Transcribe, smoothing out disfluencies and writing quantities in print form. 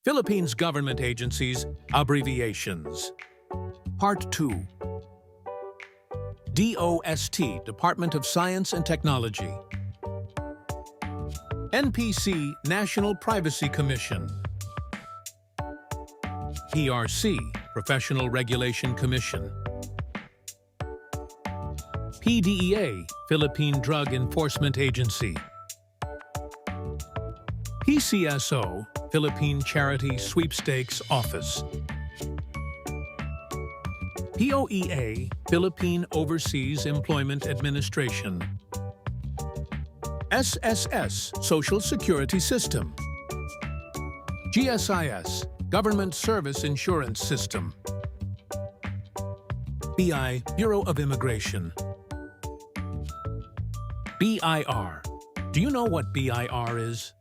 Philippines government agencies, abbreviations. Part 2. DOST, Department of Science and Technology. NPC, National Privacy Commission. PRC, Professional Regulation Commission. PDEA, Philippine Drug Enforcement Agency. PCSO, Philippine Charity Sweepstakes Office. POEA, Philippine Overseas Employment Administration. SSS, Social Security System. GSIS, Government Service Insurance System. BI, Bureau of Immigration. BIR. Do you know what BIR is?